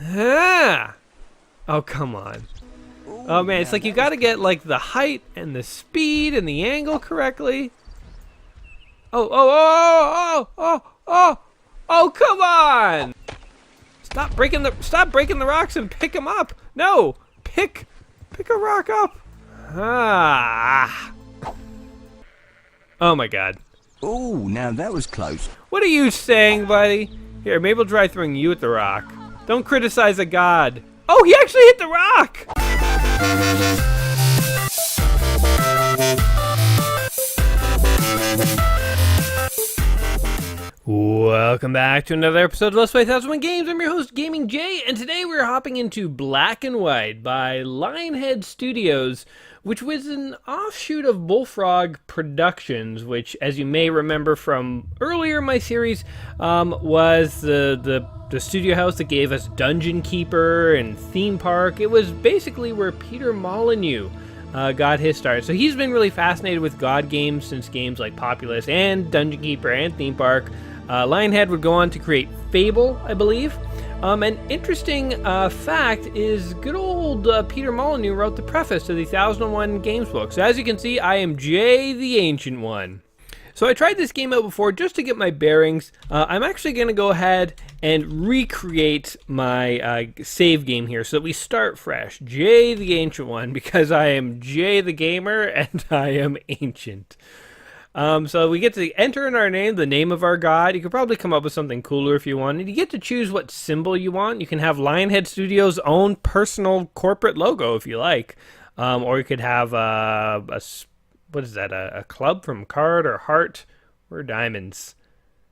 Ah! Oh, come on. Oh man, it's like you gotta get like the height and the speed and the angle correctly. Oh, come on! Stop breaking the rocks and pick them up. No, pick a rock up. Ah. Oh my god. Oh, now that was close. What are you saying, buddy? Here, maybe I'll try throwing you at the rock. Don't criticize a god. Oh, he actually hit the rock! Welcome back to another episode of Let's Play 1001 Games. I'm your host, Gaming Jay, and today we're hopping into Black and White by Lionhead Studios, which was an offshoot of Bullfrog Productions, which, as you may remember from earlier in my series, was the studio house that gave us Dungeon Keeper and Theme Park. It was basically where Peter Molyneux got his start. So he's been really fascinated with God games since games like Populous and Dungeon Keeper and Theme Park. Lionhead would go on to create Fable, I believe. An interesting fact is good old Peter Molyneux wrote the preface to the 1001 Games book. So as you can see, I am Jay the Ancient One. So I tried this game out before just to get my bearings. I'm actually going to go ahead and recreate my save game here so that we start fresh. Jay the Ancient One, because I am Jay the Gamer and I am ancient. So we get to enter in our name, the name of our god. You could probably come up with something cooler if you wanted. You get to choose what symbol you want. You can have Lionhead Studios' own personal corporate logo if you like. Or you could have what is that, a club from card or heart or diamonds.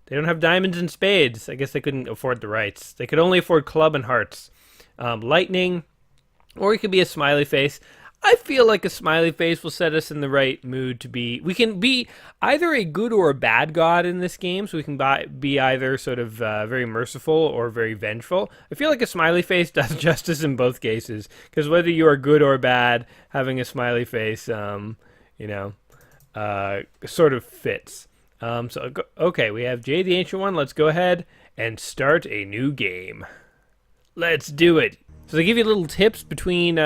They don't have diamonds and spades. I guess they couldn't afford the rights. They could only afford club and hearts. Lightning, or it could be a smiley face. I feel like a smiley face will set us in the right mood to be... We can be either a good or a bad god in this game, so we can be either sort of very merciful or very vengeful. I feel like a smiley face does justice in both cases, because whether you are good or bad, having a smiley face, sort of fits. Okay, we have Jay the Ancient One. Let's go ahead and start a new game. Let's do it. So they give you little tips between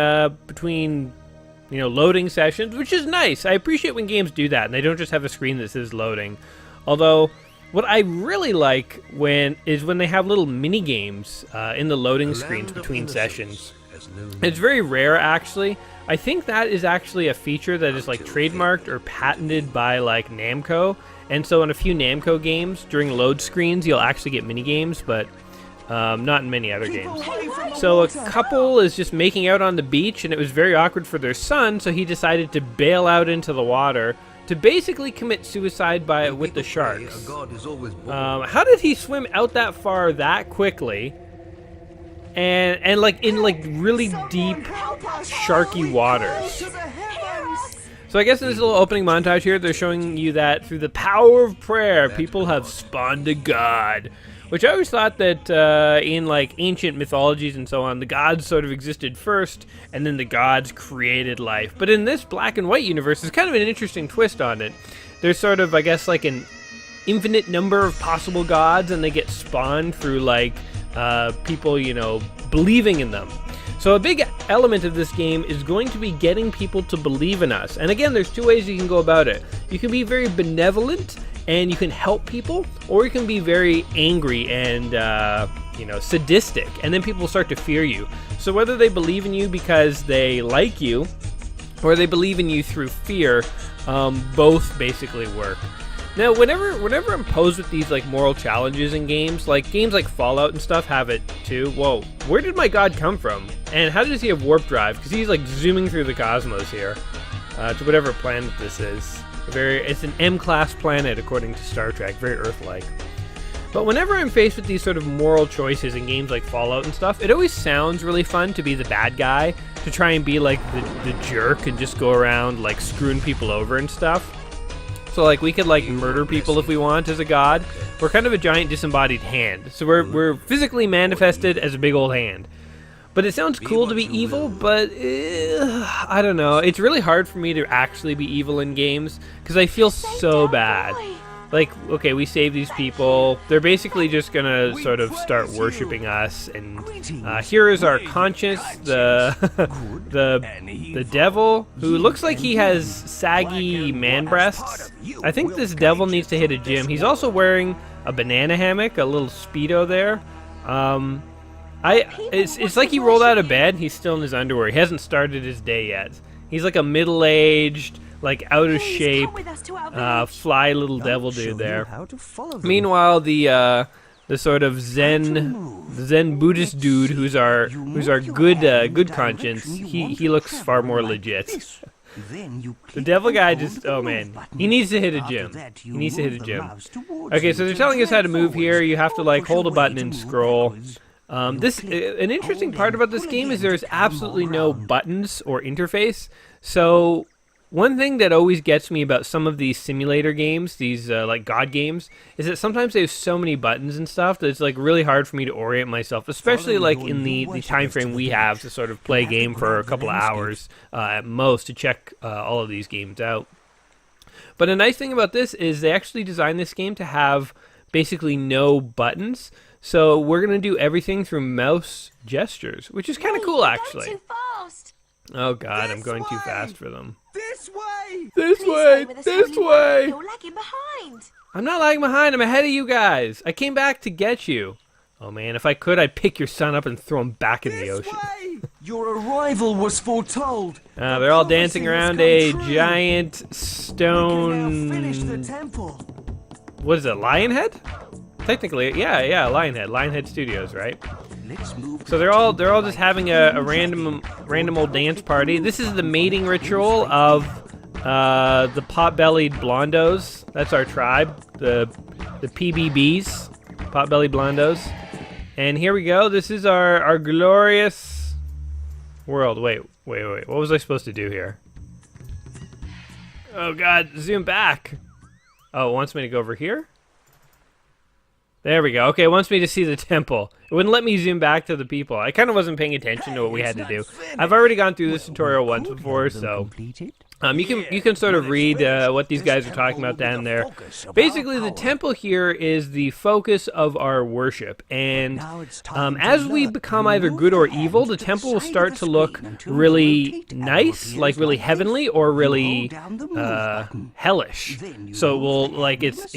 loading sessions, which is nice. I appreciate when games do that, and they don't just have a screen that says loading. Although, what I really like when they have little mini games in the loading screens between sessions. It's very rare, actually. I think that is actually a feature that is like trademarked or patented by like Namco. And so in a few Namco games, during load screens, you'll actually get mini games, but not in many other games. So a couple is just making out on the beach, and it was very awkward for their son, so he decided to bail out into the water to basically commit suicide with the sharks. How did he swim out that far that quickly? And like in like really deep sharky waters. So I guess in this little opening montage here, they're showing you that through the power of prayer, people have spawned a god. Which I always thought that in like ancient mythologies and so on, the gods sort of existed first, and then the gods created life. But in this Black and White universe, there's kind of an interesting twist on it. There's sort of, I guess, like an infinite number of possible gods, and they get spawned through like people, believing in them. So a big element of this game is going to be getting people to believe in us. And again, there's two ways you can go about it. You can be very benevolent, and you can help people, or you can be very angry and, sadistic, and then people will start to fear you. So whether they believe in you because they like you, or they believe in you through fear, both basically work. Now, whenever I'm posed with these like moral challenges in games like Fallout and stuff have it too. Whoa, where did my god come from? And how does he have warp drive? Because he's like zooming through the cosmos here to whatever planet this is. It's an M-class planet according to Star Trek, very Earth-like. But whenever I'm faced with these sort of moral choices in games like Fallout and stuff, it always sounds really fun to be the bad guy, to try and be like the jerk and just go around like screwing people over and stuff. So like we could like murder people if we want as a god. We're kind of a giant disembodied hand. So we're physically manifested as a big old hand. But it sounds cool to be evil, but I don't know. It's really hard for me to actually be evil in games because I feel so bad. like, okay, we save these people. They're basically just gonna sort of start worshiping us. And here is our conscience, the the devil, who looks like he has saggy man breasts. I think this devil needs to hit a gym. He's also wearing a banana hammock, a little Speedo there. It's like he rolled out of bed. He's still in his underwear. He hasn't started his day yet. He's like a middle-aged, like out of shape, fly little devil dude there. Meanwhile, the sort of Zen Buddhist dude, who's our good conscience, he looks far more legit. The devil guy just, oh man, he needs to hit a gym. He needs to hit a gym. Okay, so they're telling us how to move here. You have to like hold a button and scroll. An interesting part about this game is there's absolutely no buttons or interface. So one thing that always gets me about some of these simulator games, these like God games, is that sometimes they have so many buttons and stuff that it's like really hard for me to orient myself, especially like in the time frame we have to sort of play a game for a couple of hours at most to check all of these games out. But a nice thing about this is they actually designed this game to have basically no buttons. So we're going to do everything through mouse gestures, which is kind of cool, actually. Too fast. Oh, God, I'm going too fast for them. This way! This way! This way! You're lagging behind. I'm not lagging behind. I'm ahead of you guys. I came back to get you. Oh, man, if I could, I'd pick your son up and throw him back in the ocean. Your arrival was foretold. They're all dancing around a giant stone... Finish the temple. What is it, lion head? Technically, yeah, Lionhead Studios, right? So they're all just having a random old dance party. This is the mating ritual of the pot-bellied blondos. That's our tribe, the PBBs, pot-bellied blondos. And here we go. This is our glorious world. Wait. What was I supposed to do here? Oh God, zoom back. Oh, it wants me to go over here? There we go. Okay, it wants me to see the temple. It wouldn't let me zoom back to the people. I kind of wasn't paying attention to what we had to do. I've already gone through this tutorial once before, so you can sort of read what these guys are talking about down there. Basically, the temple here is the focus of our worship, and as we become either good or evil, the temple will start to look really nice, like really heavenly, or really hellish. So it will like its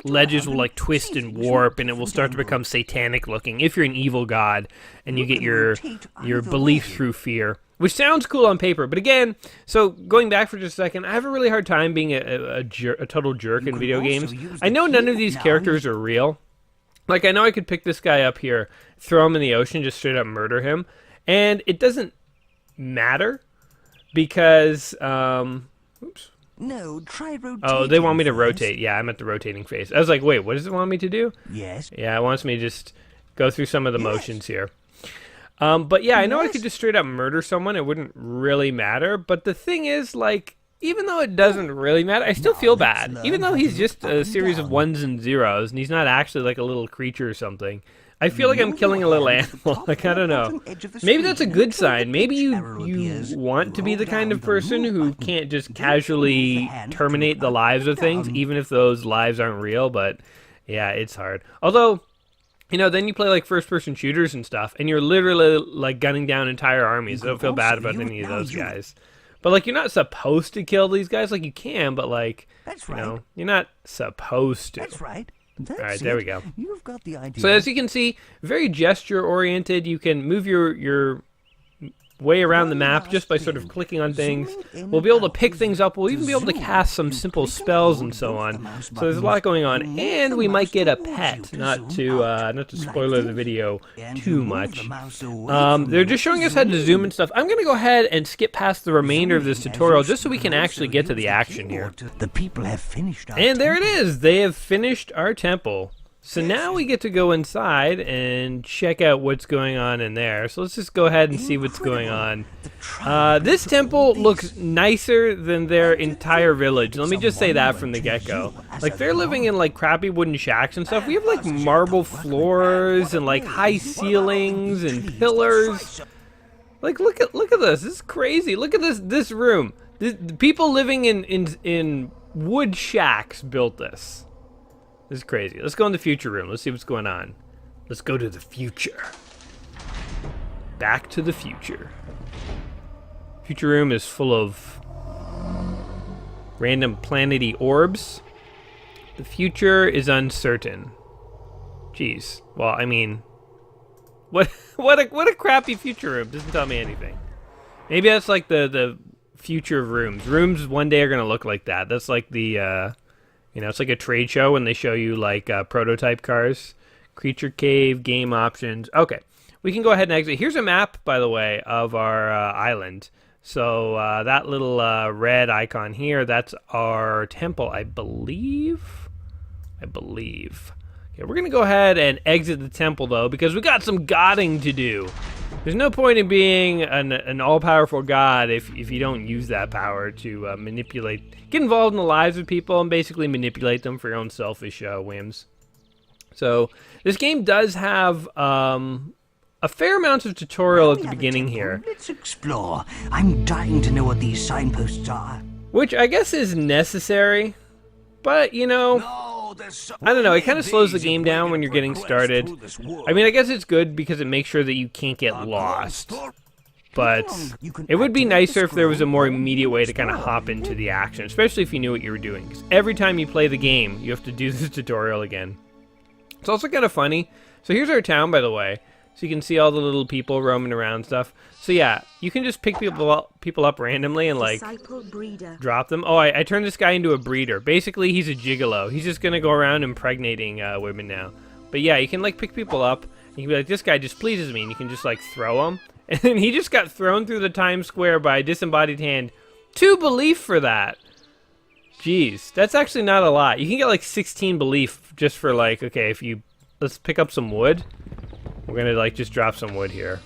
ledges will like twist and warp, and it will start to become satanic looking if you're an evil god and you get your belief through fear. Which sounds cool on paper, but again, so going back for just a second, I have a really hard time being a total jerk in video games. I know none of these characters are real. Like, I know I could pick this guy up here, throw him in the ocean, just straight up murder him, and it doesn't matter because, oops. No, try rotating. Oh, they want me to rotate. Yeah, I'm at the rotating phase. I was like, wait, what does it want me to do? Yes. Yeah, it wants me to just go through some of the motions here. But yeah, I know I could just straight up murder someone. It wouldn't really matter. But the thing is, like, even though it doesn't really matter, I still feel bad. Even though he's just a series of ones and zeros, and he's not actually like a little creature or something. I feel like I'm killing a little animal. Like, I don't know. Maybe that's a good sign. Maybe you want to be the kind of person who can't just casually terminate the lives of things, even if those lives aren't real. But yeah, it's hard. Although, you know, then you play like first-person shooters and stuff, and you're literally like gunning down entire armies. I don't feel bad about any of those guys. But like, you're not supposed to kill these guys. Like, you can, but like, you know, you're not supposed to. That's right. All right, there we go. You've got the idea. So as you can see, very gesture-oriented. You can move your way around the map just by sort of clicking on things. We'll be able to pick things up. We'll even be able to cast some simple spells and so on. So there's a lot going on, and we might get a pet. Not to spoiler the video too much. They're just showing us how to zoom and stuff. I'm gonna go ahead and skip past the remainder of this tutorial just so we can actually get to the action here. The people have finished our And there it is. They have finished our temple. So now we get to go inside and check out what's going on in there. So let's just go ahead and see what's going on. This temple looks nicer than their entire village. Let me just say that from the get-go. Like, they're living in like crappy wooden shacks and stuff. We have like marble floors and like high ceilings and pillars. Like, look at this. This is crazy. Look at this room. The people living in wood shacks built this. This is crazy. Let's go in the future room. Let's see what's going on. Let's go to the future. Back to the future. Future room is full of random planety orbs. The future is uncertain. Jeez. Well, I mean, what a crappy future room. Doesn't tell me anything. Maybe that's like the future of rooms. Rooms one day are gonna look like that. That's like the it's like a trade show when they show you like prototype cars. Creature cave, game options. Okay, we can go ahead and exit. Here's a map, by the way, of our island. So that little red icon here, that's our temple, I believe. Okay, we're gonna go ahead and exit the temple though, because we got some godding to do. There's no point in being an all-powerful god if you don't use that power to get involved in the lives of people and basically manipulate them for your own selfish whims. So this game does have a fair amount of tutorial at the beginning here. Let's explore. I'm dying to know what these signposts are. Which I guess is necessary, but I don't know, it kind of slows the game down when you're getting started. I mean, I guess it's good because it makes sure that you can't get lost. But it would be nicer if there was a more immediate way to kind of hop into the action, especially if you knew what you were doing. Because every time you play the game, you have to do this tutorial again. It's also kind of funny. So here's our town, by the way. So you can see all the little people roaming around and stuff. So yeah, you can just pick people up randomly and like drop them. Oh, I turned this guy into a breeder. Basically, he's a gigolo. He's just gonna go around impregnating women now. But yeah, you can like pick people up. And you can be like, this guy just pleases me, and you can just like throw him. And then he just got thrown through the Times Square by a disembodied hand. 2 belief for that. Jeez, that's actually not a lot. You can get like 16 belief just for like, okay, let's pick up some wood. We're gonna like just drop some wood here.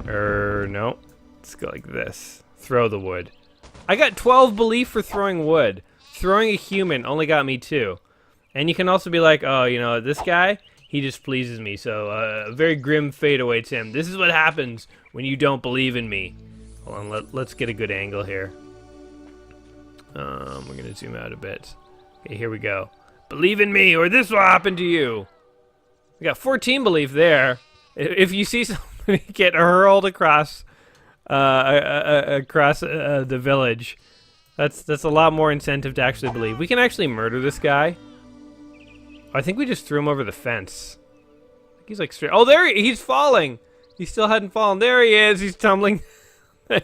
No. Let's go like this. Throw the wood. I got 12 belief for throwing wood. Throwing a human only got me 2. And you can also be like, oh, this guy, he just pleases me. So a very grim fate awaits him. This is what happens when you don't believe in me. Hold on, let's get a good angle here. We're gonna zoom out a bit. Okay, here we go. Believe in me, or this will happen to you. We got 14 belief there. If you see somebody get hurled across the village, that's a lot more incentive to actually believe. We can actually murder this guy. I think we just threw him over the fence. I think he's like straight. Oh, he's falling. He still hadn't fallen. There he is. He's tumbling. I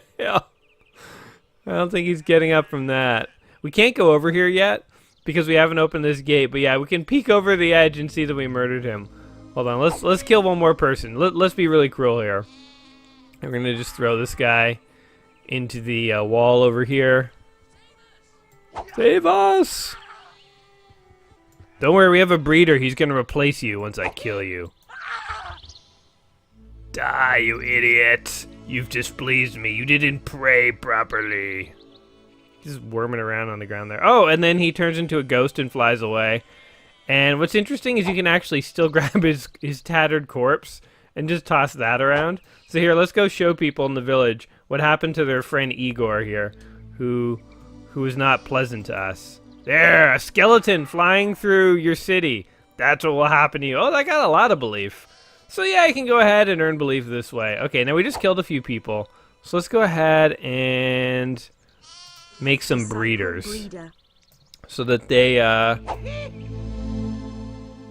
don't think he's getting up from that. We can't go over here yet because we haven't opened this gate. But yeah, we can peek over the edge and see that we murdered him. Hold on, let's kill one more person. Let's be really cruel here. We're gonna just throw this guy into the wall over here. Save us! Don't worry, we have a breeder. He's gonna replace you once I kill you. Die, you idiot! You've displeased me. You didn't pray properly. He's worming around on the ground there. Oh, and then he turns into a ghost and flies away. And what's interesting is you can actually still grab his tattered corpse and just toss that around. So here, let's go show people in the village what happened to their friend Igor here, who is not pleasant to us. There, a skeleton flying through your city. That's what will happen to you. Oh, that got a lot of belief. So yeah, you can go ahead and earn belief this way. Okay, now we just killed a few people. So let's go ahead and make some breeders. So that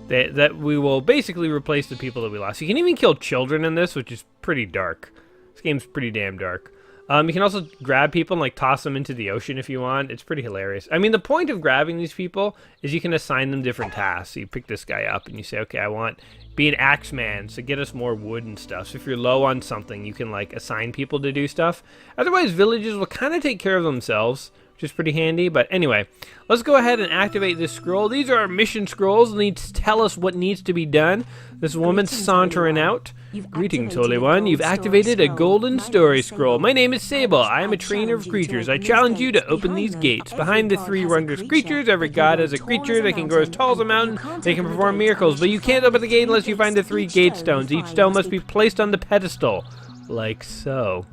that we will basically replace the people that we lost. You can even kill children in this, which is pretty dark. This game's pretty damn dark. You can also grab people and like toss them into the ocean if you want. It's pretty hilarious. I mean, the point of grabbing these people is you can assign them different tasks. So you pick this guy up and you say, okay, I want be an axeman, so get us more wood and stuff. So if you're low on something, you can like assign people to do stuff. Otherwise, villages will kind of take care of themselves, which is pretty handy. But anyway, let's go ahead and activate this scroll. These are our mission scrolls. They need to tell us what needs to be done. This woman's sauntering out. Greetings, Holy One. You've activated a golden story scroll. My name is Sable. I am a trainer of creatures. I challenge you to open these gates. Behind the 3 wondrous creatures, every god has a creature that can grow as tall as a mountain. They can perform miracles, but you can't open the gate unless you find the 3 gate stones. Each stone must be placed on the pedestal, like so.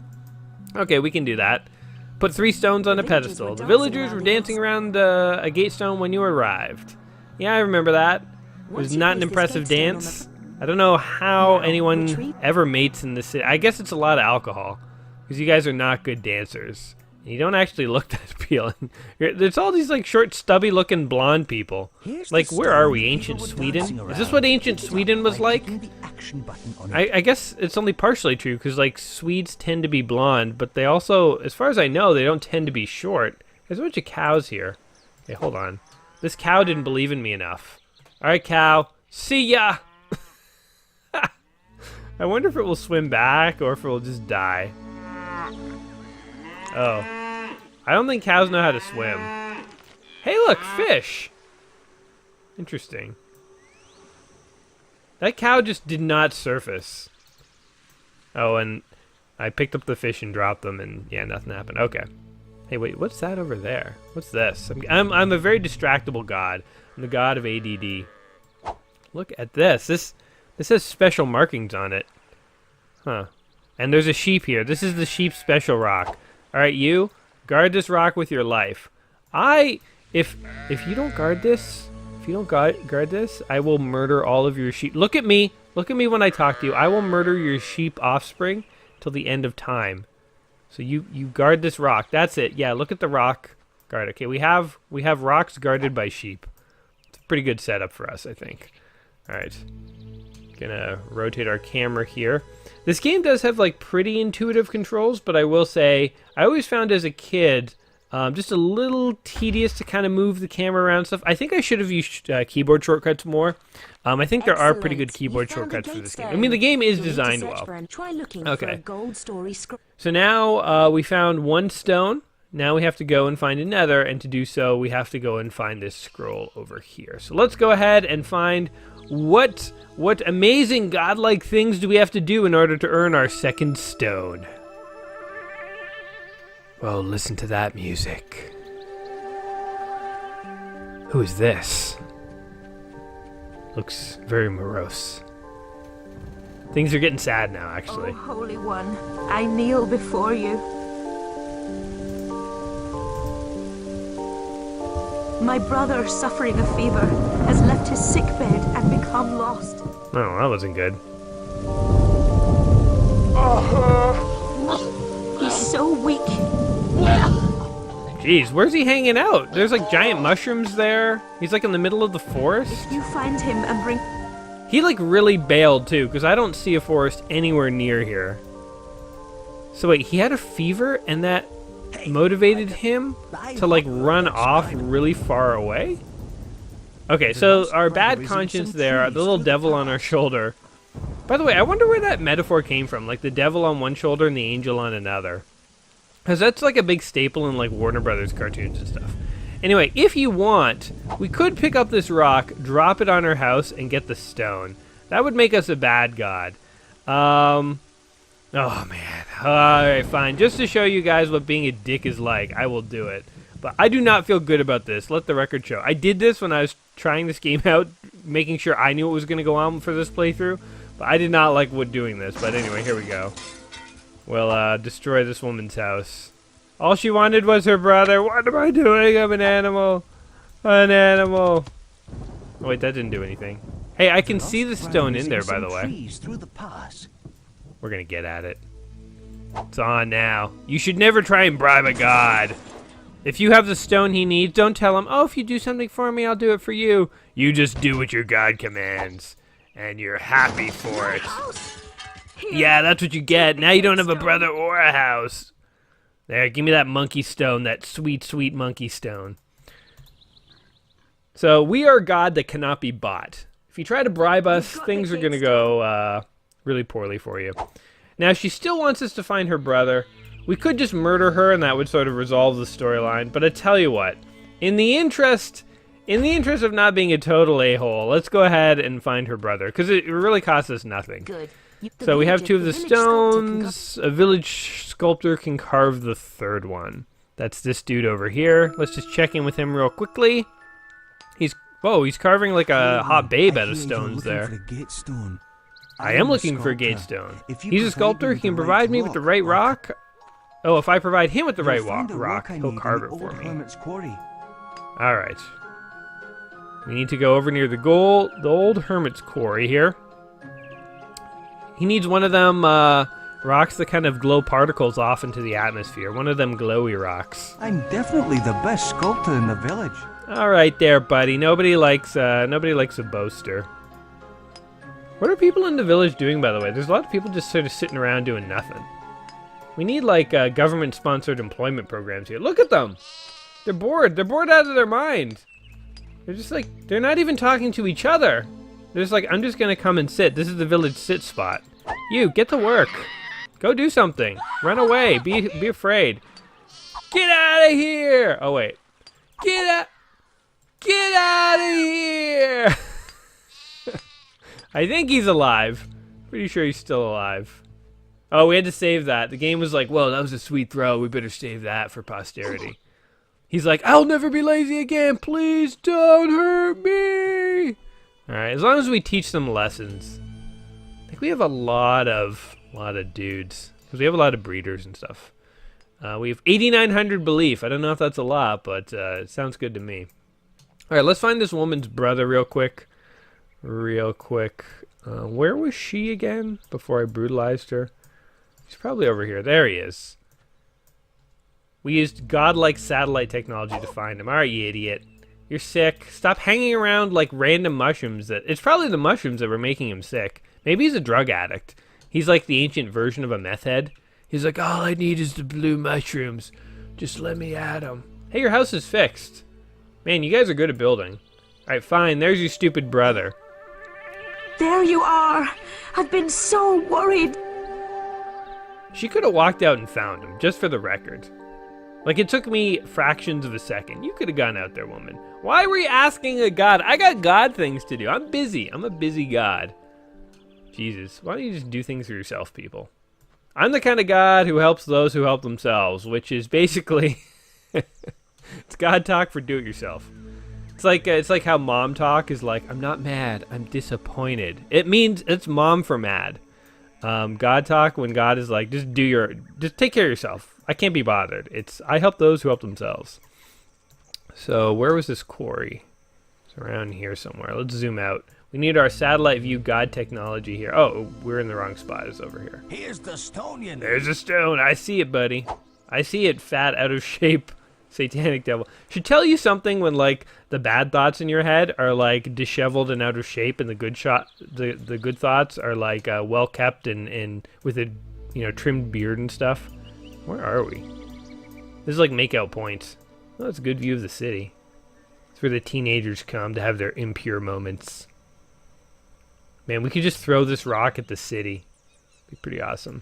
Okay, we can do that. Put 3 stones on a pedestal. The villagers were dancing around a gate stone when you arrived. Yeah, I remember that. It was not an impressive dance. I don't know how anyone ever mates in this city. I guess it's a lot of alcohol, because you guys are not good dancers. You don't actually look that appealing. There's all these like short, stubby-looking blonde people. Like, where are we? Ancient Sweden? Is this what ancient Sweden was like? I guess it's only partially true, because like Swedes tend to be blonde, but they also, as far as I know, they don't tend to be short. There's a bunch of cows here. Okay, hold on. This cow didn't believe in me enough. All right, cow. See ya. I wonder if it will swim back or if it will just die. Oh. I don't think cows know how to swim. Hey, look, fish. Interesting. That cow just did not surface. Oh, and I picked up the fish and dropped them, and yeah, nothing happened. Okay. Hey, wait, what's that over there? What's this? I'm a very distractible god. I'm the god of ADD. Look at this. This has special markings on it. Huh. And there's a sheep here. This is the sheep special rock. Alright, you, guard this rock with your life. If you don't guard this, guard this, I will murder all of your sheep. Look at me. Look at me when I talk to you. I will murder your sheep offspring till the end of time. So you guard this rock. That's it. Yeah, look at the rock. Guard. Okay, we have rocks guarded by sheep. It's a pretty good setup for us, I think. Alright. Gonna rotate our camera here. This game does have like pretty intuitive controls, but I will say I always found as a kid just a little tedious to kind of move the camera around stuff. I think I should have used keyboard shortcuts more. I think there are pretty good keyboard shortcuts for this game. I mean, the game is designed well. Okay. So now we found 1 stone. Now we have to go and find another, and to do so, we have to go and find this scroll over here. So let's go ahead and find what amazing godlike things do we have to do in order to earn our 2nd stone. Well, listen to that music. Who is this? Looks very morose. Things are getting sad now, actually. Oh, Holy One, I kneel before you. My brother, suffering a fever, has left his sick bed and become lost. Oh, that wasn't good. He's so weak. Jeez, where's he hanging out? There's like giant mushrooms there. He's like in the middle of the forest. If you find him and bring... He like really bailed too, because I don't see a forest anywhere near here. So wait, he had a fever and that motivated him to like run off really far away? Okay, so our bad conscience there, the little devil on our shoulder. By the way, I wonder where that metaphor came from, like the devil on one shoulder and the angel on another. Because that's like a big staple in like Warner Brothers cartoons and stuff. Anyway, if you want, we could pick up this rock, drop it on our house, and get the stone. That would make us a bad god. Oh man. Alright, fine. Just to show you guys what being a dick is like, I will do it. But I do not feel good about this. Let the record show. I did this when I was trying this game out, making sure I knew what was going to go on for this playthrough. But I did not like doing this. But anyway, here we go. We'll destroy this woman's house. All she wanted was her brother. What am I doing? I'm an animal. An animal. Oh, wait, that didn't do anything. Hey, I can see the stone in there, by the way. We're going to get at it. It's on now. You should never try and bribe a god. If you have the stone he needs, don't tell him, oh, if you do something for me, I'll do it for you. You just do what your god commands. And you're happy for it. Yeah, that's what you get. Now you don't have a brother or a house. There, give me that monkey stone, that sweet, sweet monkey stone. So, we are a god that cannot be bought. If you try to bribe us, things are going to go really poorly for you. Now, she still wants us to find her brother. We could just murder her, and that would sort of resolve the storyline. But I tell you what, in the interest of not being a total a-hole, let's go ahead and find her brother, because it really costs us nothing. Good. So we have 2 of the stones. A village sculptor can carve the 3rd one. That's this dude over here. Let's just check in with him real quickly. He's carving like a hot babe out of stones there. I am looking for a gate stone. He's a sculptor. He can provide me with the right rock. Oh, if I provide him with the right You'll find a rock, I he'll need carve in it the for old me. hermit's quarry. All right. We need to go over near the old hermit's quarry here. He needs one of them rocks that kind of glow particles off into the atmosphere. One of them glowy rocks. I'm definitely the best sculptor in the village. All right, there, buddy. Nobody likes a boaster. What are people in the village doing, by the way? There's a lot of people just sort of sitting around doing nothing. We need like government-sponsored employment programs here. Look at them. They're bored. They're bored out of their mind. They're just like, they're not even talking to each other. They're just like, I'm just gonna come and sit. This is the village sit spot. You, get to work. Go do something. Run away. Be afraid. Get out of here. Oh, wait. Get out of here. I think he's alive. Pretty sure he's still alive. Oh, we had to save that. The game was like, whoa, that was a sweet throw. We better save that for posterity. He's like, I'll never be lazy again. Please don't hurt me. All right, as long as we teach them lessons. I think we have a lot of dudes. Because we have a lot of breeders and stuff. We have 8,900 belief. I don't know if that's a lot, but it sounds good to me. All right, let's find this woman's brother real quick. Where was she again before I brutalized her? He's probably over here. There he is. We used godlike satellite technology to find him. All right, you idiot. You're sick. Stop hanging around like random mushrooms. It's probably the mushrooms that were making him sick. Maybe he's a drug addict. He's like the ancient version of a meth head. He's like, all I need is the blue mushrooms. Just let me at them. Hey, your house is fixed. Man, you guys are good at building. All right, fine. There's your stupid brother. There you are. I've been so worried. She could have walked out and found him, just for the record. Like, it took me fractions of a second. You could have gone out there, woman. Why were you asking a god? I got god things to do. I'm busy. I'm a busy god. Jesus, why don't you just do things for yourself, people? I'm the kind of god who helps those who help themselves, which is basically... it's god talk for do-it-yourself. It's like how mom talk is like, I'm not mad, I'm disappointed. It means it's mom for mad. God talk, when God is like, just take care of yourself. I can't be bothered. It's, I help those who help themselves. So where was this quarry? It's around here somewhere. Let's zoom out. We need our satellite view God technology here. Oh, we're in the wrong spot. It's over here. Here's the stone you need. There's a stone. I see it, buddy. I see it, fat, out of shape, satanic devil. Should tell you something when, like, the bad thoughts in your head are, like, disheveled and out of shape, and the good thoughts are, like, well kept and with a, trimmed beard and stuff. Where are we? This is like Makeout Point. Oh, that's a good view of the city. It's where the teenagers come to have their impure moments. Man, we could just throw this rock at the city. Be pretty awesome.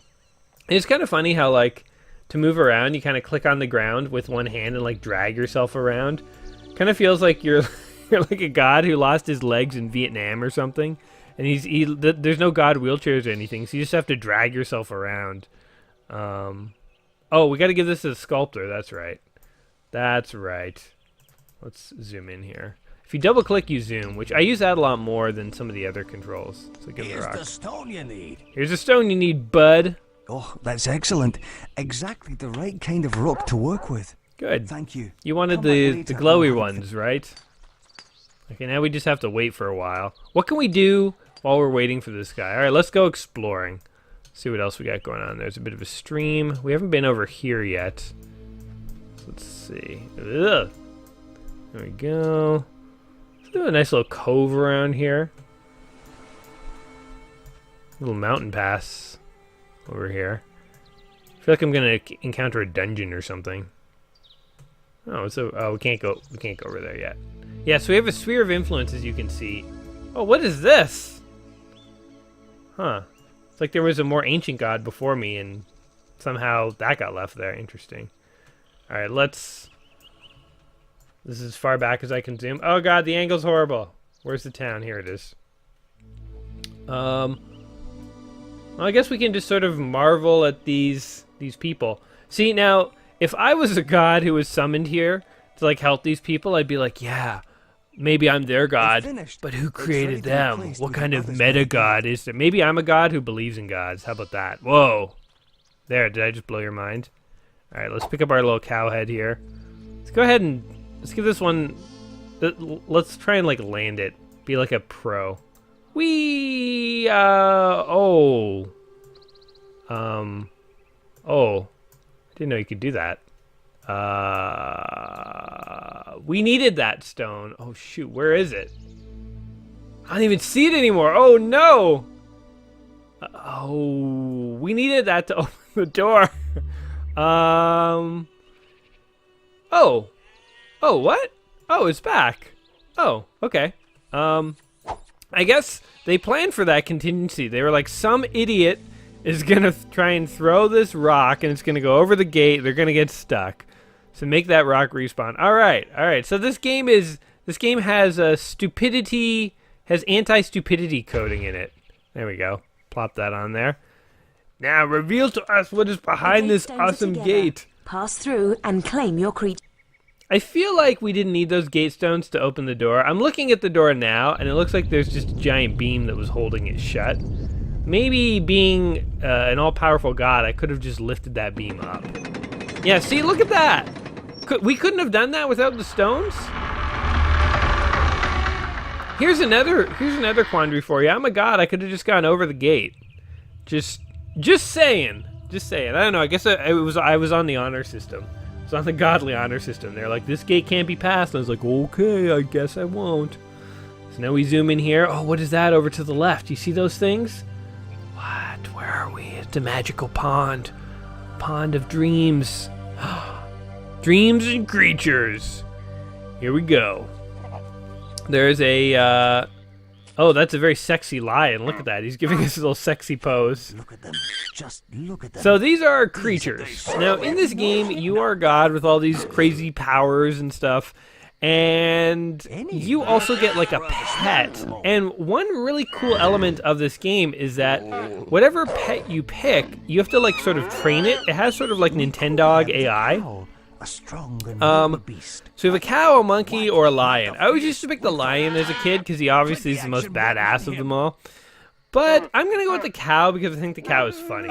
And it's kind of funny how, like, to move around, you kind of click on the ground with one hand and, like, drag yourself around. Kind of feels like you're like a god who lost his legs in Vietnam or something. And there's no god wheelchairs or anything, so you just have to drag yourself around. Oh, we got to give this to the sculptor. That's right. That's right. Let's zoom in here. If you double click, you zoom, which I use that a lot more than some of the other controls. So give Here's the rock. the stone you need. Here's the stone you need, bud. Oh, that's excellent. Exactly the right kind of rock to work with. Good. Thank you. You wanted Come back the later glowy and- ones, right? Okay, now we just have to wait for a while. What can we do while we're waiting for this guy? All right, let's go exploring. See what else we got going on. There's a bit of a stream. We haven't been over here yet. Let's see. Ugh. There we go. Let's do a nice little cove around here. Little mountain pass over here. I feel like I'm gonna encounter a dungeon or something. Oh, we can't go. We can't go over there yet. Yeah, so we have a sphere of influence, as you can see. Oh, what is this? Huh. It's like there was a more ancient god before me, and somehow that got left there. Interesting. All right, let's... This is as far back as I can zoom. Oh, God, the angle's horrible. Where's the town? Here it is. Well, I guess we can just sort of marvel at these people. See, now, if I was a god who was summoned here to, like, help these people, I'd be like, yeah, maybe I'm their god, but who created them? What kind of meta god is there? Maybe I'm a god who believes in gods. How about that? Whoa. There, did I just blow your mind? All right, let's pick up our little cow head here. Let's go ahead and let's give this one. Let's try and like land it. Be like a pro. Oh. Oh. I didn't know you could do that. We needed that stone. Oh shoot, where is it? I don't even see it anymore. Oh no. Oh, we needed that to open the door. Oh. Oh, what? Oh, it's back. Oh, okay. I guess they planned for that contingency. They were like, some idiot is gonna try and throw this rock and it's gonna go over the gate. They're gonna get stuck. So make that rock respawn. All right. So this game has stupidity, has anti-stupidity coding in it. There we go. Plop that on there. Now reveal to us what is behind this awesome gate. Pass through and claim your creature. I feel like we didn't need those gate stones to open the door. I'm looking at the door now, and it looks like there's just a giant beam that was holding it shut. Maybe being an all-powerful god, I could have just lifted that beam up. Yeah, see, look at that! We couldn't have done that without the stones? Here's another quandary for you. I'm a god, I could have just gone over the gate. Just saying. I don't know, I guess I was on the honor system. It's on the godly honor system. They're like, this gate can't be passed. And I was like, okay, I guess I won't. So now we zoom in here. Oh, what is that over to the left? You see those things? What? Where are we? It's a magical pond. Pond of dreams. Dreams and creatures. Here we go. There's a... Oh, that's a very sexy lion. Look at that. He's giving us a little sexy pose. Look at them. Just look at them. So these are our creatures. Now, in this game, you are a god with all these crazy powers and stuff. And you also get like a pet. And one really cool element of this game is that whatever pet you pick, you have to like sort of train it. It has sort of like Nintendog AI. A strong and noble beast. So you have a cow, a monkey, or a lion. I always used to pick the lion as a kid because he obviously is the most badass of them all. But I'm going to go with the cow because I think the cow is funny.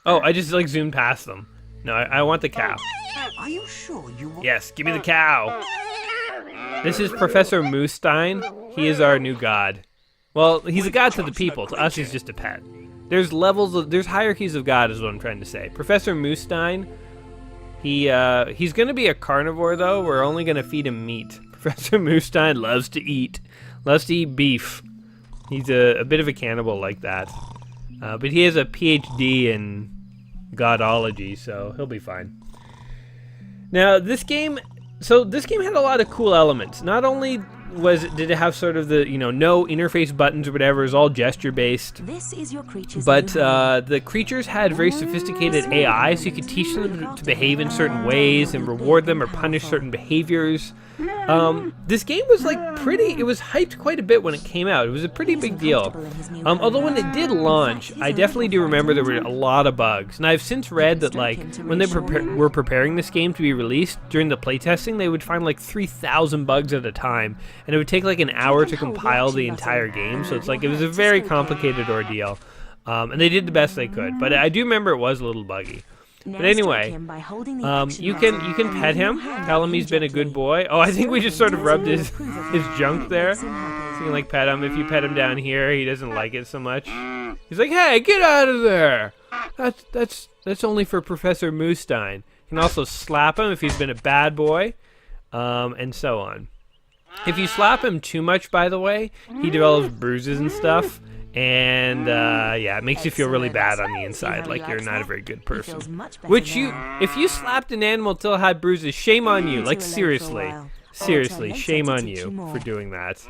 Oh, I just like zoomed past them. No, I want the cow. Are you sure you want? Yes, give me the cow. This is Professor Moosestein. He is our new god. Well, he's a god to the people. To us, he's just a pet. There's there's hierarchies of god is what I'm trying to say. Professor Moosestein, he's going to be a carnivore, though. We're only going to feed him meat. Professor Moosestein loves to eat beef. He's a bit of a cannibal like that. But he has a PhD in godology, so he'll be fine. Now, this game had a lot of cool elements. Not only did it have sort of the, no interface buttons or whatever, it was all gesture based. This is your creature's but new home. the creatures had very sophisticated AI, so you could teach them to behave in certain ways and reward them or punish certain behaviors. This game was it was hyped quite a bit when it came out. It was a pretty big deal. Although when it did launch, I definitely do remember there were a lot of bugs. And I've since read that when they were preparing this game to be released, during the playtesting, they would find 3,000 bugs at a time. And it would take an hour to compile the entire game. So it's it was a very complicated ordeal. And they did the best they could. But I do remember it was a little buggy. But anyway, you can pet him, tell him he's been a good boy. Oh, I think we just sort of rubbed his junk there. So you can pet him. If you pet him down here, he doesn't like it so much. He's like, hey, get out of there. That's only for Professor Moosestein. You can also slap him if he's been a bad boy, and so on. If you slap him too much, by the way, he develops bruises and stuff. And it makes you feel really bad on the inside, like you're not a very good person. If you slapped an animal till it had bruises, shame on you. Seriously, shame on you for doing that.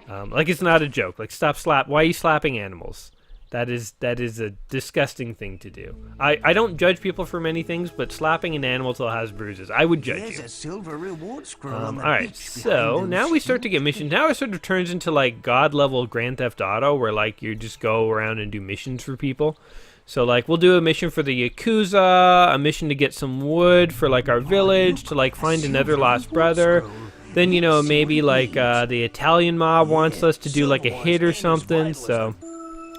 It's not a joke. Stop. Why are you slapping animals? That is a disgusting thing to do. I don't judge people for many things, but slapping an animal till it has bruises, I would judge you. There's a silver reward scroll. Alright, so now we start to get missions. Now it sort of turns into god level Grand Theft Auto, where you just go around and do missions for people. So we'll do a mission for the Yakuza, a mission to get some wood for our village, to find another lost brother. Then maybe the Italian mob wants us to do a hit or something. So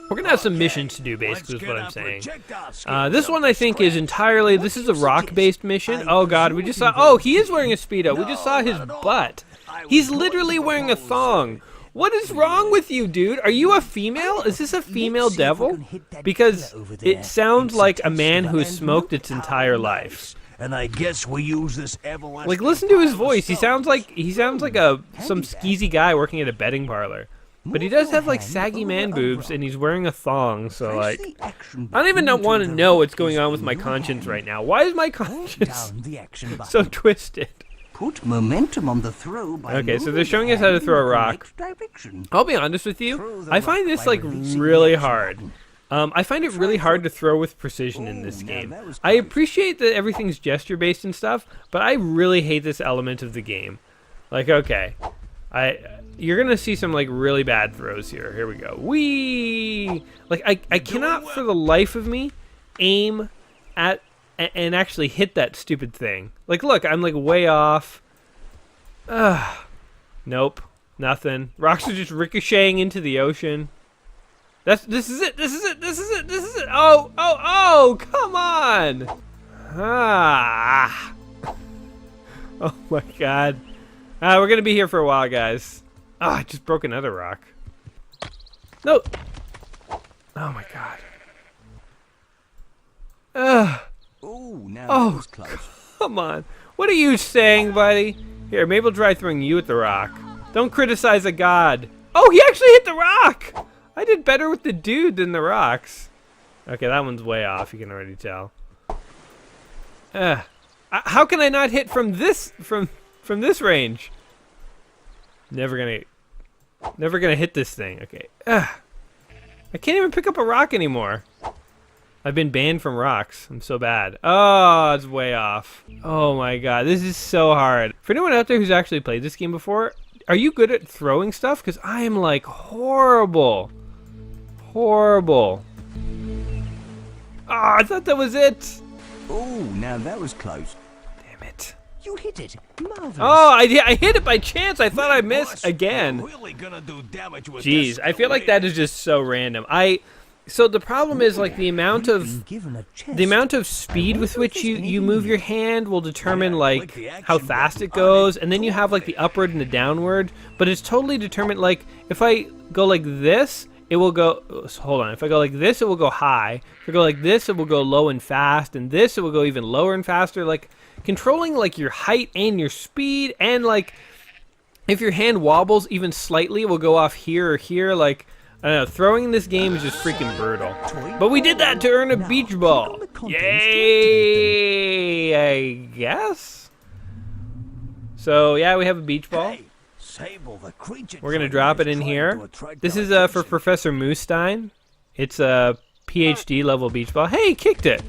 We're gonna have some missions to do, basically, is what I'm saying. This one I think is entirely. This is a rock-based mission. Oh God, we just saw. Oh, he is wearing a speedo. We just saw his butt. He's literally wearing a thong. What is wrong with you, dude? Are you a female? Is this a female devil? Because it sounds like a man who has smoked its entire life. And I guess we use this everlasting. Like, listen to his voice. He sounds like some skeezy guy working at a betting parlor. But he does have like saggy man boobs, and he's wearing a thong. So like, I don't even want to know what's going on with my conscience right now. Why is my conscience so twisted? Put momentum on the throw by Okay, so they're showing us how to throw a rock. I'll be honest with you. I find this like really hard. I find it really hard to throw with precision in this game. I appreciate that everything's gesture-based and stuff, but I really hate this element of the game. Like, okay, you're gonna see some like really bad throws here. Here we go. Whee! Like I cannot for the life of me aim at and actually hit that stupid thing. Like, look, I'm like way off. Nope, nothing. Rocks are just ricocheting into the ocean. This is it. Oh, come on. Oh my God. We're gonna be here for a while, guys. I just broke another rock. No. Oh my God. Oh, come on. What are you saying, buddy? Here, maybe we'll try throwing you at the rock. Don't criticize a god. Oh, he actually hit the rock. I did better with the dude than the rocks. Okay, that one's way off. You can already tell. How can I not hit from this this range? Never gonna hit this thing. Okay. I can't even pick up a rock anymore. I've been banned from rocks. I'm so bad. Oh, it's way off. Oh my God, this is so hard. For anyone out there who's actually played this game before, are you good at throwing stuff? Because I am like horrible. Horrible. I thought that was it. Oh, now that was close. Damn it. You hit it. Marvelous. Oh, I hit it by chance. I thought I missed again. Jeez, I feel like that is just so random. So the problem is like the amount of speed with which you move your hand will determine like how fast it goes, and then you have like the upward and the downward, but it's totally determined. Like if I go like this, it will go, hold on, if I go like this, it will go high. If I go like this, it will go low and fast, and this, it will go even lower and faster. Like controlling like your height and your speed, and like if your hand wobbles even slightly, it will go off here or here. Like, I don't know, throwing in this game is just freaking brutal. But we did that to earn a beach ball. Yay, I guess. So yeah, we have a beach ball. We're gonna drop it in here. This is for Professor Moostine. It's a PhD level beach ball. Hey, he kicked it.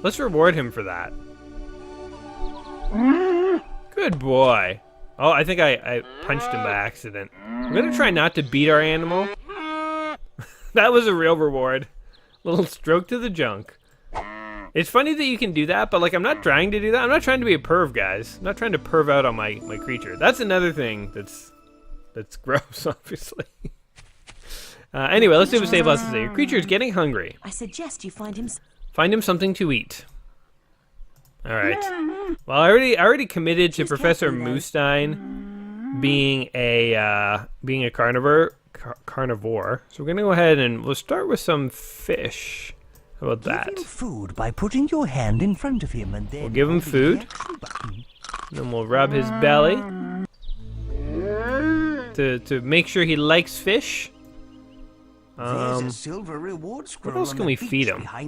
Let's reward him for that. Good boy. Oh, I think I punched him by accident. I'm gonna try not to beat our animal. That was a real reward. Little stroke to the junk. It's funny that you can do that, but like I'm not trying to do that. I'm not trying to be a perv, guys. I'm not trying to perv out on my creature. That's another thing that's gross, obviously. Anyway, let's see what Save has to say. Your creature is getting hungry. I suggest you find him something to eat. All right. Well, I already committed to Professor Moostine being a carnivore. So we're gonna go ahead and we'll start with some fish. How about that? Give him food by putting your hand in front of him, and then we'll give him food. Then we'll rub his belly to make sure he likes fish. There's a silver reward What else can we feed him? I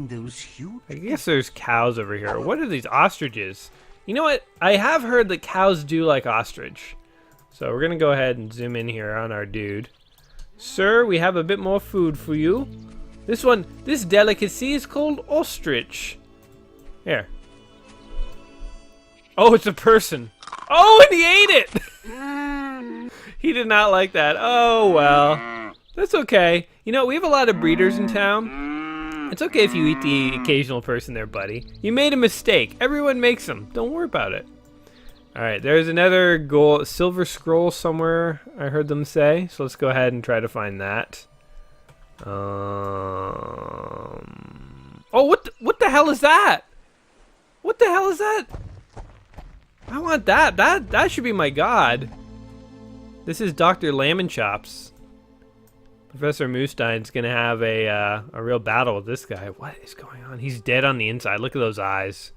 guess there's cows over here. What are these ostriches? You know what? I have heard that cows do like ostrich. So we're gonna go ahead and zoom in here on our dude. Sir, we have a bit more food for you. This delicacy is called ostrich. Here. Oh, it's a person. Oh, and he ate it! He did not like that. Oh, well. That's okay. You know, we have a lot of breeders in town. It's okay if you eat the occasional person there, buddy. You made a mistake. Everyone makes them. Don't worry about it. All right, there's another silver scroll somewhere, I heard them say. So let's go ahead and try to find that. Oh, what the hell is that? What the hell is that? I want that. That should be my god. This is Dr. Lamb Chops. Professor Moostein's gonna have a real battle with this guy. What is going on? He's dead on the inside. Look at those eyes.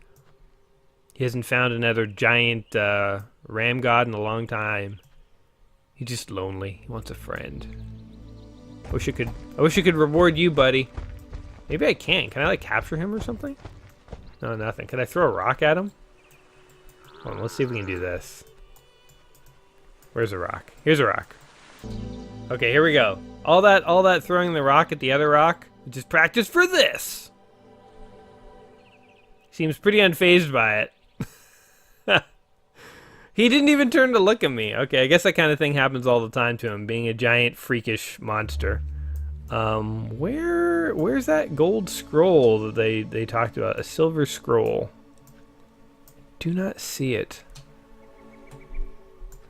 He hasn't found another giant ram god in a long time. He's just lonely. He wants a friend. I wish I could reward you, buddy. Maybe I can. Can I like capture him or something? No, nothing. Can I throw a rock at him? Hold on, let's see if we can do this. Where's the rock? Here's a rock. Okay, here we go. All that throwing the rock at the other rock. Just practice for this. Seems pretty unfazed by it. He didn't even turn to look at me. Okay, I guess that kind of thing happens all the time to him, being a giant freakish monster. Where's that gold scroll that they talked about? A silver scroll. Do not see it.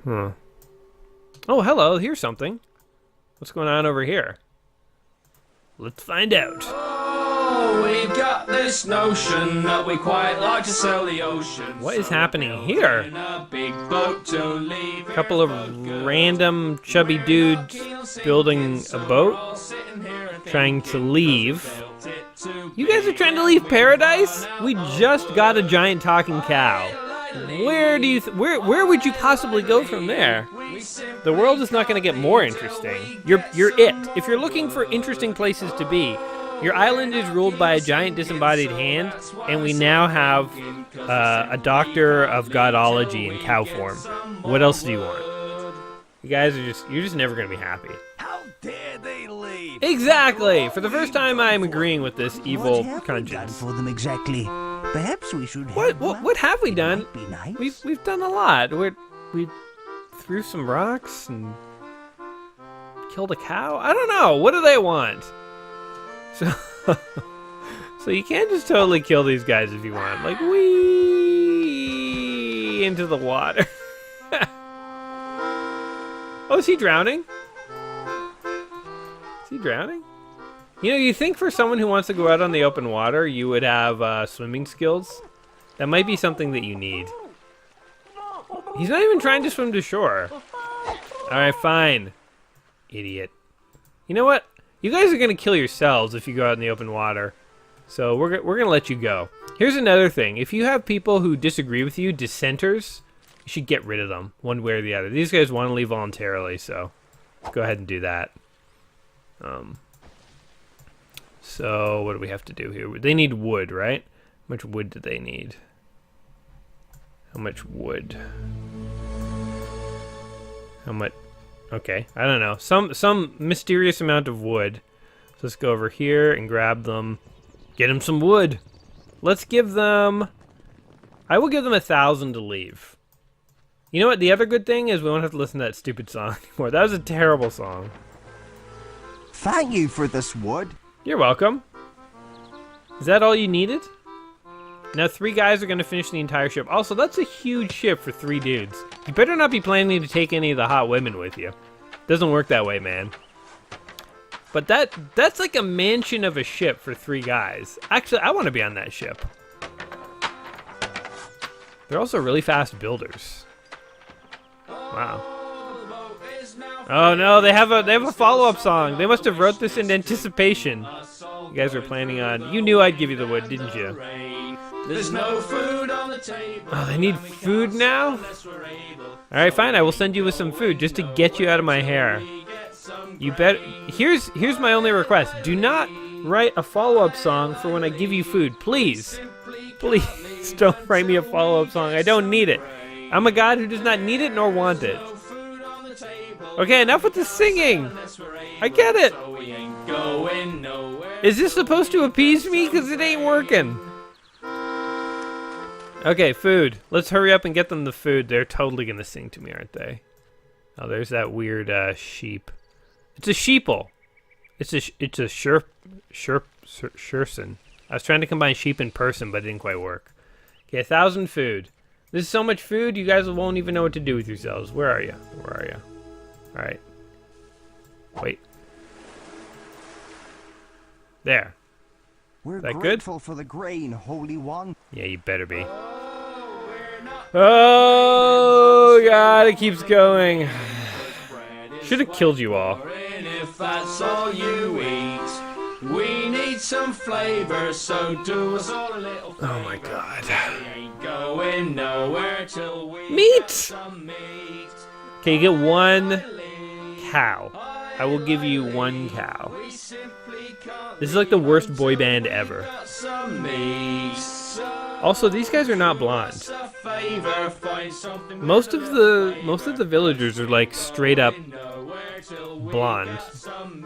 Huh. Oh, hello, here's something. What's going on over here? Let's find out. Oh, we've got this notion that we quite like to sail the ocean. What is happening here? In a big boat to leave A couple of random chubby dudes building a boat, trying to leave. You guys are trying to leave paradise? We just got a giant talking cow. Where do you where would you possibly go from there? The world is not going to get more interesting. You're it. If you're looking for interesting places to be, your island is ruled by a giant disembodied hand, and we now have a doctor of godology in cow form. What else do you want? You guys are you're just never going to be happy. How dare they leave? Exactly. For the first time, I am agreeing with this evil What have we done conscience. for them exactly? Perhaps we should What have we done? Be nice. We've done a lot. We threw some rocks and killed a cow. I don't know. What do they want? So you can't just totally kill these guys if you want. Like, wee into the water. Oh, is he drowning? Is he drowning? You know, you think for someone who wants to go out on the open water, you would have swimming skills. That might be something that you need. He's not even trying to swim to shore. Alright, fine. Idiot. You know what? You guys are going to kill yourselves if you go out in the open water. So we're going to let you go. Here's another thing. If you have people who disagree with you, dissenters, you should get rid of them one way or the other. These guys want to leave voluntarily, so let's go ahead and do that. So what do we have to do here? They need wood, right? How much wood do they need? How much wood? How much? Okay, I don't know. Some mysterious amount of wood. So let's go over here and grab them. Get them some wood. Let's give them... I will give them 1,000 to leave. You know what? The other good thing is we won't have to listen to that stupid song anymore. That was a terrible song. Thank you for this wood. You're welcome. Is that all you needed? Now 3 guys are going to finish the entire ship. Also, that's a huge ship for 3 dudes. You better not be planning to take any of the hot women with you. Doesn't work that way, man. But that's like a mansion of a ship for 3 guys. Actually, I want to be on that ship. They're also really fast builders. Wow. Oh no, they have a follow-up song. They must have wrote this in anticipation. You guys were planning on... You knew I'd give you the wood, didn't you? There's no food on the table. Oh, they need food now? Alright, fine, I will send you with some food just to get you out of my hair. You bet... Here's my only request. Do not write a follow-up song for when I give you food. Please. Please don't write me a follow-up song. I don't need it. I'm a god who does not need it nor want it. Okay, enough with the singing. I get it. Is this supposed to appease me? Because it ain't working. Okay, food. Let's hurry up and get them the food. They're totally going to sing to me, aren't they? Oh, there's that weird sheep. It's a sheeple. It's a shurson. I was trying to combine sheep and person, but it didn't quite work. Okay, 1,000 food. There's so much food, you guys won't even know what to do with yourselves. Where are you? Where are you? Alright. Wait. There. We're that good? grateful for the grain, Holy One. Yeah, you better be. Oh, God, it keeps going. Should have killed you all. And if that's all you eat, we need some flavor, so do us all a little favor. Oh, my God. We ain't going nowhere till we Meat! get some meat. Okay, you get one cow. I will give you one cow. We simply can't This is like the worst boy band ever. got some meat. Also, these guys are not blonde. A favor, find something Most of the villagers are like straight up blonde.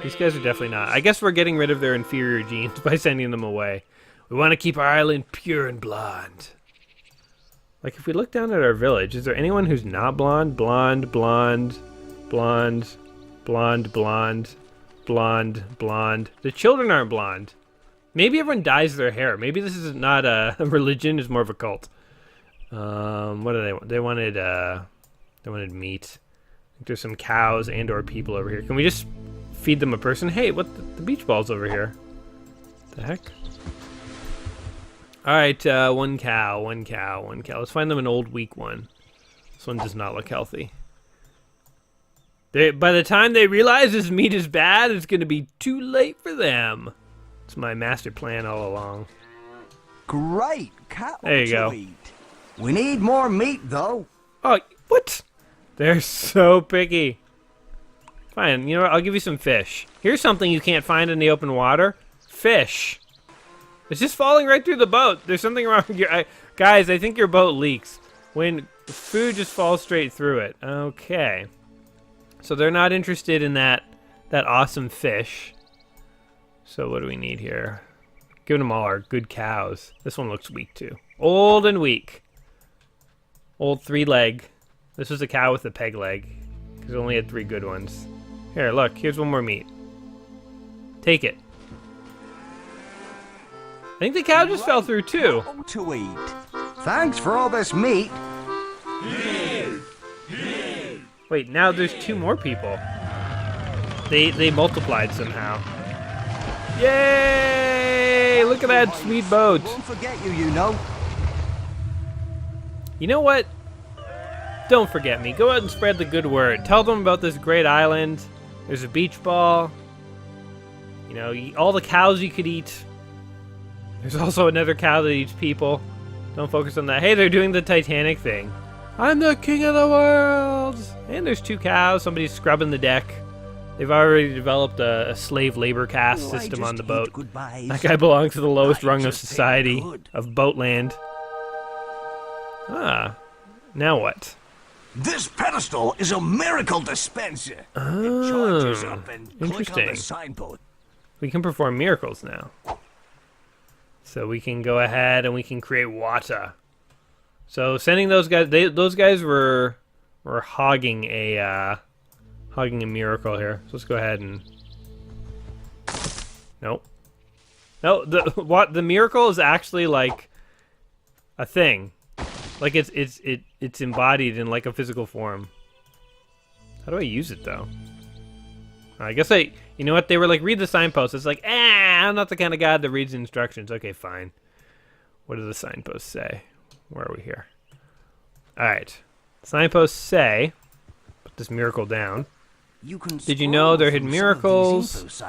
These guys are definitely not. I guess we're getting rid of their inferior genes by sending them away. We want to keep our island pure and blonde. Like if we look down at our village, is there anyone who's not blonde? Blonde, blonde, blonde, blonde, blonde, blonde, blonde. The children aren't blonde. Maybe everyone dyes their hair. Maybe this is not a religion, it's more of a cult. What do they want? They wanted meat. I think there's some cows and or people over here. Can we just feed them a person? Hey, what the beach ball's over here? The heck? Alright, one cow. Let's find them an old weak one. This one does not look healthy. By the time they realize this meat is bad, it's gonna be too late for them. It's my master plan all along. Great cattle There you go. to eat. We need more meat, though. Oh, what? They're so picky. Fine, you know what? I'll give you some fish. Here's something you can't find in the open water. Fish. It's just falling right through the boat. There's something wrong with your... guys, I think your boat leaks. When food just falls straight through it. Okay. So they're not interested in that awesome fish. So what do we need here? Give them all our good cows. This one looks weak too. Old and weak. Old 3-leg. This was a cow with a peg leg. Because it only had 3 good ones. Here, look. Here's one more meat. Take it. I think the cow just fell through too. Cattle to eat. Thanks for all this meat. Wait, now there's 2 more people. They multiplied somehow. Yay! Look at that sweet boat. Won't forget you, you know. You know what? Don't forget me. Go out and spread the good word. Tell them about this great island. There's a beach ball. You know, all the cows you could eat. There's also another cow that eats people. Don't focus on that. Hey, they're doing the Titanic thing. I'm the king of the world! And there's 2 cows. Somebody's scrubbing the deck. They've already developed a slave labor caste system on the boat. That guy belongs to the lowest rung of society, of boatland. Ah, now what? This pedestal is a miracle dispenser. Oh, Charges up and click on interesting. the signpost. We can perform miracles now. So we can go ahead and we can create water. So sending those guys, those guys were hogging a miracle here. So let's go ahead and nope. No, the miracle is actually like a thing. Like it's embodied in like a physical form. How do I use it though? I guess you know what? They were like, read the signpost. It's like, I'm not the kind of guy that reads the instructions. Okay, fine. What do the signposts say? Where are we here? All right. Signposts say, put this miracle down. Did you know there are hidden miracles?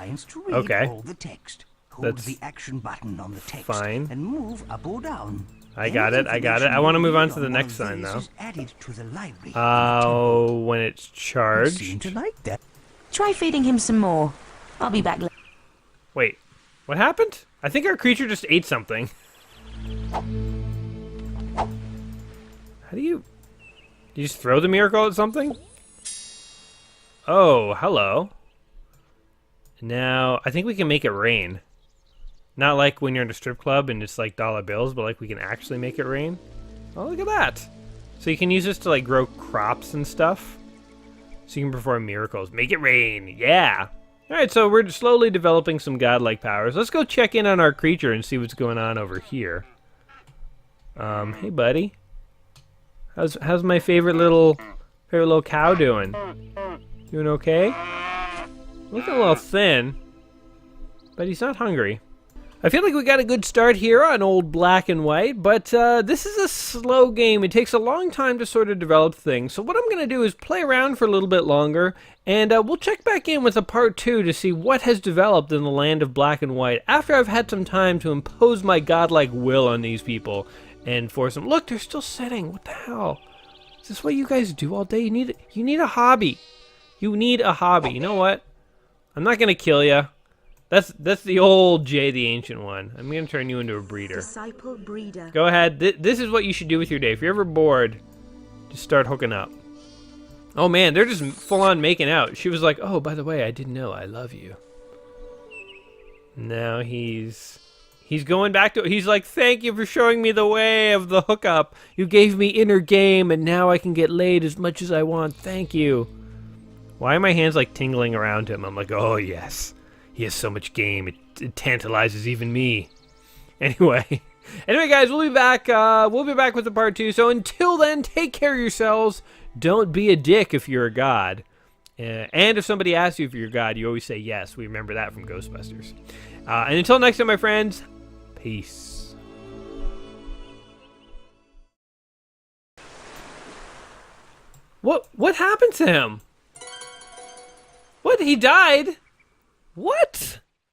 Okay. All the text. Hold That's the action button on the text fine. and move up or down. I got it. I want to move on to the next sign though. When it's charged. Seem to like that. Try feeding him some more. I'll be back later. Wait, what happened? I think our creature just ate something. How do you just throw the miracle at something? Oh, hello. Now, I think we can make it rain. Not like when you're in a strip club and it's like dollar bills, but like we can actually make it rain. Oh, look at that. So you can use this to like grow crops and stuff. So you can perform miracles. Make it rain. Yeah. All right, so we're slowly developing some godlike powers. Let's go check in on our creature and see what's going on over here. Hey, buddy. How's my favorite little cow doing? Doing okay? Looking a little thin, but he's not hungry. I feel like we got a good start here on old Black and White, but this is a slow game. It takes a long time to sort of develop things. So what I'm going to do is play around for a little bit longer, and we'll check back in with a part 2 to see what has developed in the land of Black and White after I've had some time to impose my godlike will on these people and force them. Look, they're still sitting. What the hell? Is this what you guys do all day? You need a hobby. You need a hobby. You know what? I'm not going to kill you. That's the old Jay the Ancient one. I'm going to turn you into a breeder. Disciple breeder. Go ahead. This is what you should do with your day. If you're ever bored, just start hooking up. Oh man, they're just full on making out. She was like, oh, by the way, I didn't know I love you. Now he's going back to, he's like, thank you for showing me the way of the hookup. You gave me inner game and now I can get laid as much as I want. Thank you. Why are my hands like tingling around him? I'm like, oh yes. He has so much game, it tantalizes even me. Anyway, guys, we'll be back. We'll be back with the part 2. So until then, take care of yourselves. Don't be a dick if you're a god. And if somebody asks you if you're a god, you always say yes. We remember that from Ghostbusters. And until next time, my friends, peace. What happened to him? What? He died? What?